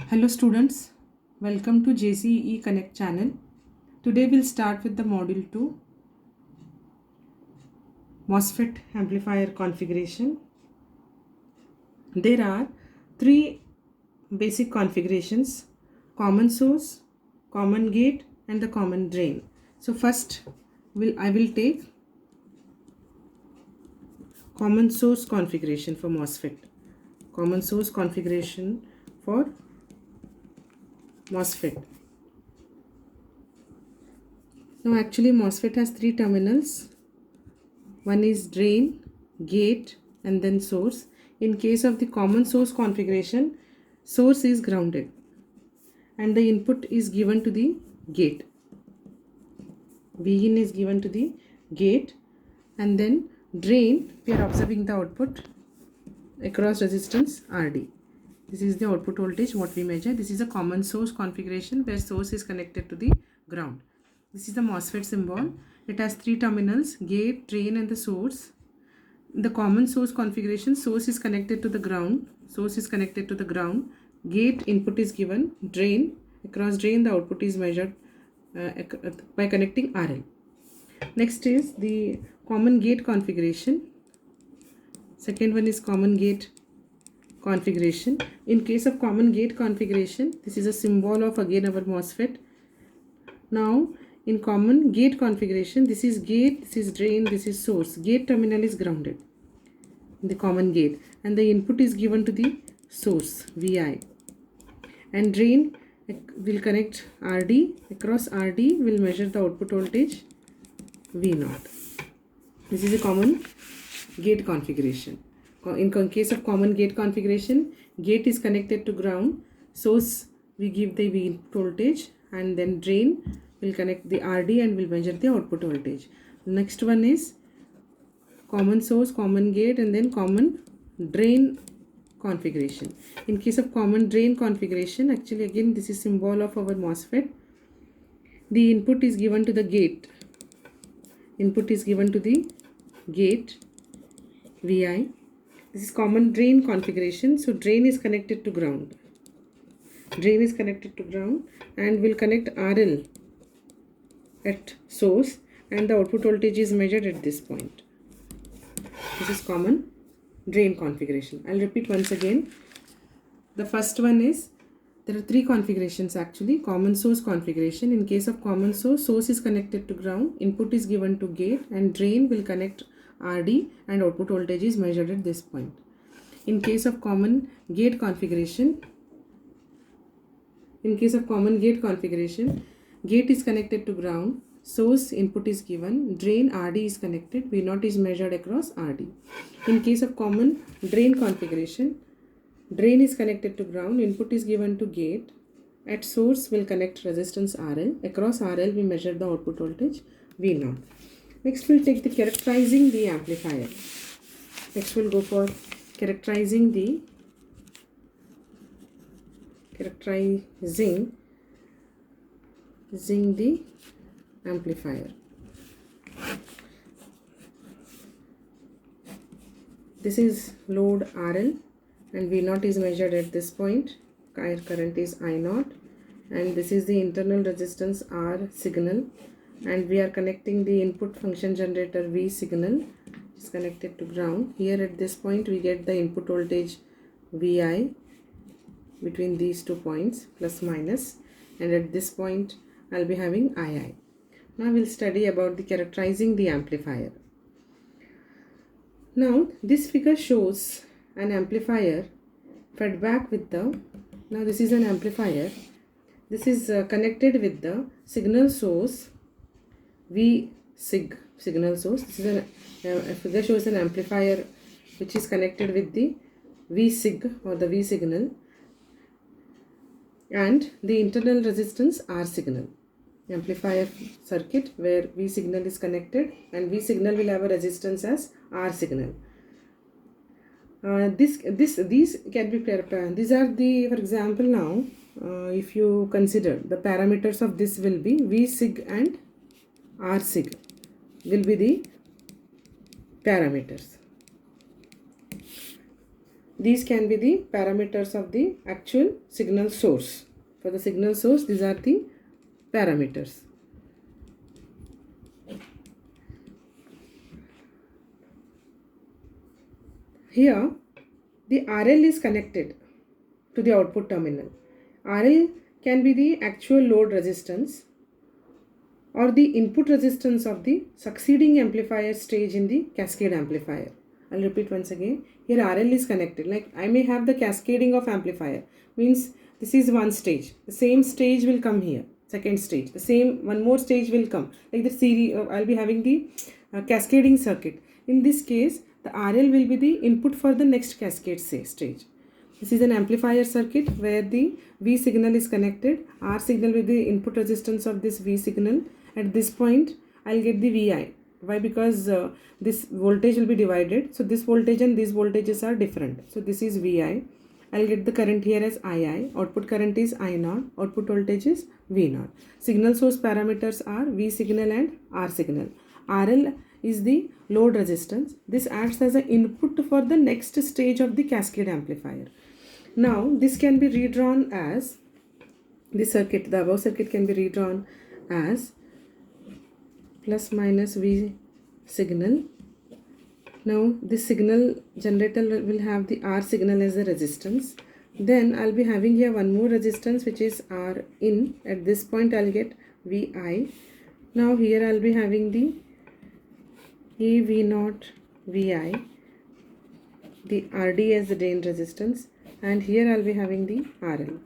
Hello students, welcome to JCE Connect channel. Today we'll start with the module 2 MOSFET amplifier configuration. There are three basic configurations: common source, common gate and the common drain. So first I will take common source configuration for MOSFET. Common source configuration for MOSFET. Now actually MOSFET has three terminals. One is drain, gate and then source. In case of the common source configuration, source is grounded and the input is given to the gate. Vin is given to the gate and then drain, we are observing the output across resistance RD. This is the output voltage what we measure. This is a common source configuration where source is connected to the ground. This is the MOSFET symbol. It has three terminals: gate, drain and the source. In the common source configuration, source is connected to the ground. Source is connected to the ground. Gate input is given. Drain, across drain the output is measured by connecting RL. Next is the common gate configuration. Second one is common gate configuration. In case of common gate configuration, this is a symbol of again our MOSFET. Now in common gate configuration, this is gate, this is drain, this is source. Gate terminal is grounded in the common gate and the input is given to the source Vi, and drain will connect RD. Across RD will measure the output voltage V0. This is a common gate configuration. In case of common gate configuration, gate is connected to ground, source we give the V voltage and then drain will connect the RD and will measure the output voltage. Next one is common source, common gate and then common drain configuration. In case of common drain configuration, actually again this is symbol of our MOSFET. The input is given to the gate. Input is given to the gate Vi. This is common drain configuration. So drain is connected to ground. Drain is connected to ground and will connect RL at source and the output voltage is measured at this point. This is common drain configuration. I'll repeat once again. The first one is, there are three configurations actually. Common source configuration. In case of common source, source is connected to ground, input is given to gate and drain will connect RD and output voltage is measured at this point. In case of common gate configuration, gate is connected to ground, source input is given, drain RD is connected, V0 is measured across RD. In case of common drain configuration, drain is connected to ground, input is given to gate, at source will connect resistance RL, across RL we measure the output voltage V0. Next we'll take the characterizing the amplifier. Next we'll go for characterizing the amplifier. This is load RL and V0 is measured at this point. Current is I0 and this is the internal resistance R signal and we are connecting the input function generator V signal, which is connected to ground. Here at this point we get the input voltage Vi between these 2 points, plus minus, and at this point I'll be having II. Now we'll study about the characterizing the amplifier. Now this figure shows an amplifier fed back with the, now this is an amplifier, this is connected with the signal source V sig signal source. This is a figure shows an amplifier which is connected with the V sig or the V signal and the internal resistance R signal. Amplifier circuit where V signal is connected and V signal will have a resistance as R signal. These can be, these are the, for example now if you consider the parameters of this will be V sig and R sig will be the parameters. these can be the parameters of the actual signal source. For the signal source, these are the parameters. Here, the RL is connected to the output terminal. RL can be the actual load resistance or the input resistance of the succeeding amplifier stage in the cascade amplifier. I'll repeat once again. Here RL is connected. Like I may have the cascading of amplifier. Means this is one stage. The same stage will come here. Second stage. The same one more stage will come. Like the series. I'll be having the cascading circuit. In this case, the RL will be the input for the next cascade stage. This is an amplifier circuit where the V signal is connected. R signal with the input resistance of this V signal. At this point, I'll get the VI. Why? Because this voltage will be divided. So this voltage and these voltages are different. So this is VI. I'll get the current here as II. Output current is I0. Output voltage is V0. Signal source parameters are V signal and R signal. RL is the load resistance. This acts as an input for the next stage of the cascade amplifier. Now this can be redrawn as this circuit. The above circuit can be redrawn as plus minus V signal. Now this signal generator will have the R signal as the resistance. Then I'll be having here one more resistance which is R in. At this point I'll get VI. Now here I'll be having the AV0 VI, the RD as the drain resistance, and here I'll be having the RL.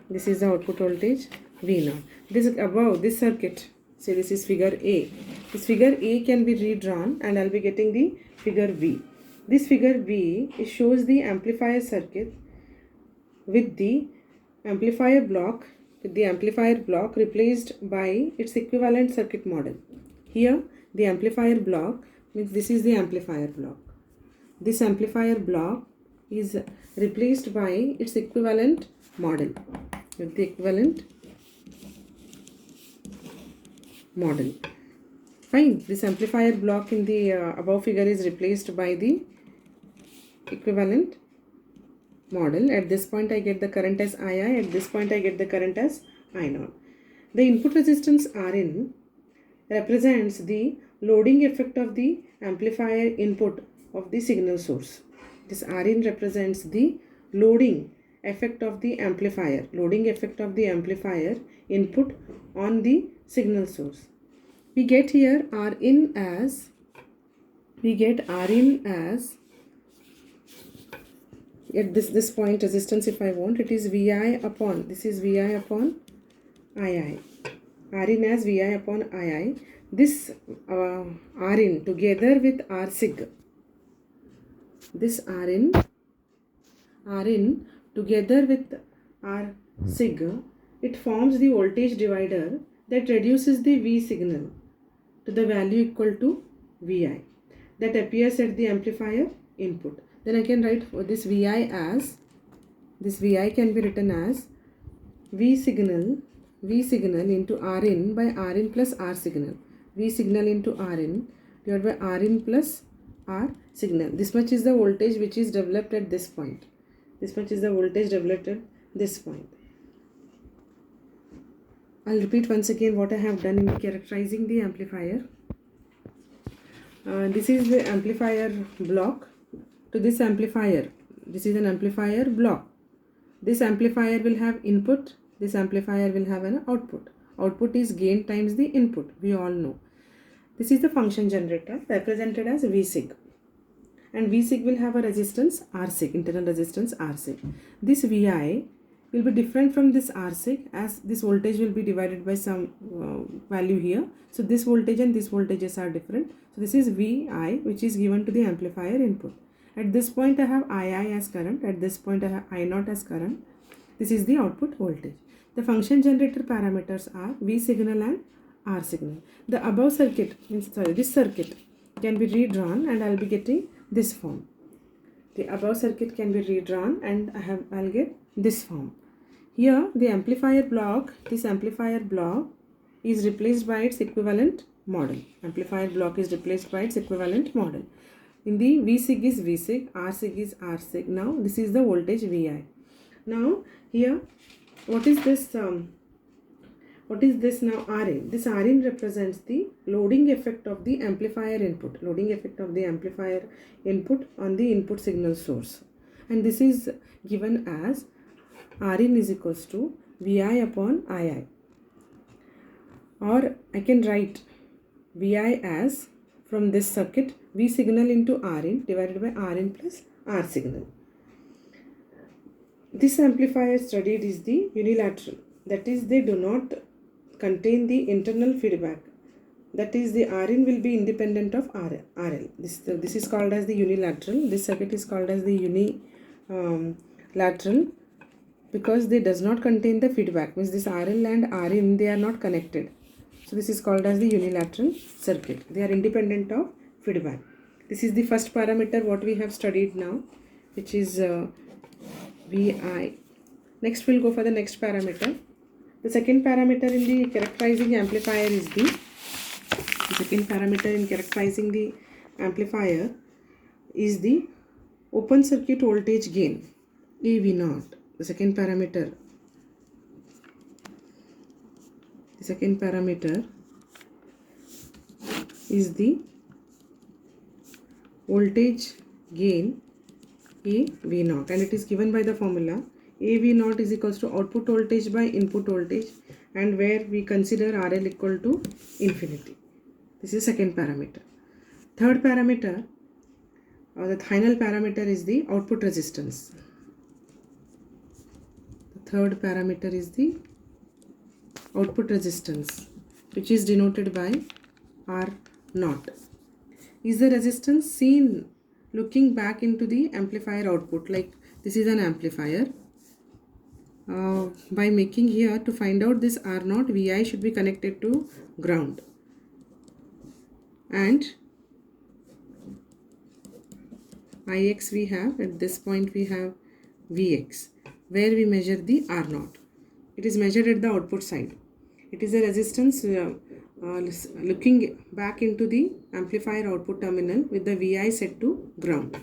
This is the output voltage V0. This above this circuit. Say this is figure A. This figure A can be redrawn and I'll be getting the figure V. This figure V shows the amplifier circuit with the amplifier block replaced by its equivalent circuit model. Here the amplifier block means this is the amplifier block. This amplifier block is replaced by its equivalent model with the equivalent model. Fine. This amplifier block in the above figure is replaced by the equivalent model. At this point I get the current as II. At this point I get the current as I0. The input resistance Rin represents the loading effect of the amplifier input of the signal source. This Rin represents the loading effect of the amplifier input on the signal source. We get here Rin as at this point resistance, if I want, it is VI upon, this is VI upon II. Rin as VI upon II. This Rin together with Rsig. This Rin together with Rsig, it forms the voltage divider that reduces the V signal to the value equal to Vi that appears at the amplifier input. Then I can write for this Vi as, this Vi can be written as V signal into Rin by Rin plus R signal. V signal into Rin divided by Rin plus R signal. This much is the voltage which is developed at this point. This much is the voltage developed at this point. I'll repeat once again what I have done in characterizing the amplifier. This is the amplifier block. To this amplifier, this is an amplifier block. This amplifier will have input. This amplifier will have an output. Output is gain times the input. We all know. This is the function generator represented as Vsig. And Vsig will have a resistance Rsig, internal resistance Rsig. This Vi will be different from this Rsig as this voltage will be divided by some value here. So this voltage and these voltages are different. So this is Vi which is given to the amplifier input. At this point I have II as current. At this point I have I0 as current. This is the output voltage. The function generator parameters are V signal and R signal. The above circuit, this circuit can be redrawn and I'll be getting this form. The above circuit can be redrawn and I'll get this form. Here the amplifier block, this amplifier block is replaced by its equivalent model. Amplifier block is replaced by its equivalent model. In the Vsig is Vsig, Rsig is Rsig. Now this is the voltage Vi. Now here, what is this? What is this now? Rin. This Rin represents the loading effect of the amplifier input. Loading effect of the amplifier input on the input signal source. And this is given as Rin is equals to Vi upon Ii. Or I can write Vi as, from this circuit, V signal into Rin divided by Rin plus R signal. This amplifier studied is the unilateral. That is, they do not contain the internal feedback. That is, the Rin will be independent of RL. This is called as the unilateral. This circuit is called as the unilateral because they does not contain the feedback. Means this RL and Rin, they are not connected. So this is called as the unilateral circuit. They are independent of feedback. This is the first parameter what we have studied now, which is Vi. Next we'll go for the next parameter. The second parameter in the characterizing amplifier is the second parameter in characterizing the amplifier is the open circuit voltage gain, AV0. The second parameter. The second parameter is the voltage gain AV0, and it is given by the formula AV0 is equals to output voltage by input voltage, and where we consider RL equal to infinity. This is second parameter. Third parameter, or the final parameter, is the output resistance. The third parameter is the output resistance, which is denoted by R0. Is the resistance seen looking back into the amplifier output? Like this is an amplifier. By making here, to find out this R0, Vi should be connected to ground, and Ix we have, at this point we have Vx, where we measure the R0. It is measured at the output side. It is a resistance looking back into the amplifier output terminal with the Vi set to ground.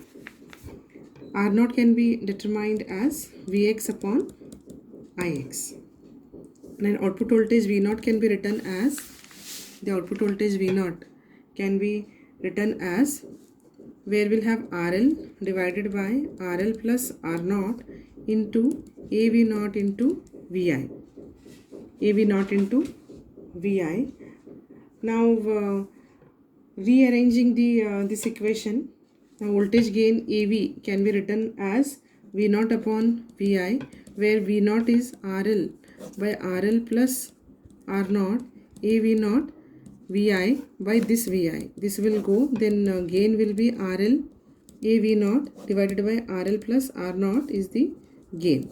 R0 can be determined as Vx upon Ix. And output voltage V0 can be written as, the output voltage V0 can be written as, where we'll have RL divided by RL plus R0 into AV0 into Vi. AV0 into Vi. Now rearranging this equation, now voltage gain AV can be written as V0 upon Vi, where V0 is RL by RL plus R0, AV0 Vi by this Vi. This will go, then gain will be RL AV0 divided by RL plus R0 is the gain.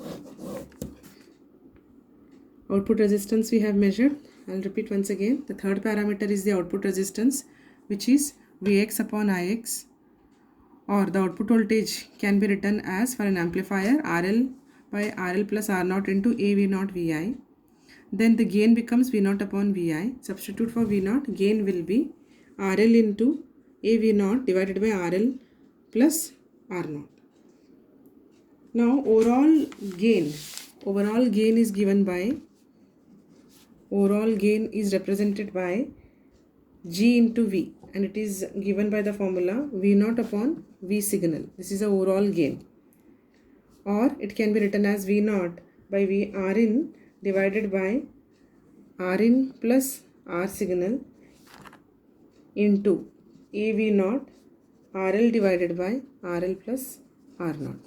Output resistance we have measured. I'll repeat once again. The third parameter is the output resistance, which is Vx upon Ix, or the output voltage can be written as, for an amplifier, RL by RL plus R0 into AV0 Vi. Then the gain becomes V0 upon Vi. Substitute for V0, gain will be RL into AV0 divided by RL plus R0. Now overall gain is given by, overall gain is represented by G into V, and it is given by the formula V0 upon V signal. This is the overall gain. Or it can be written as V0 by V Rin divided by Rin plus R signal into AV0 RL divided by RL plus R0.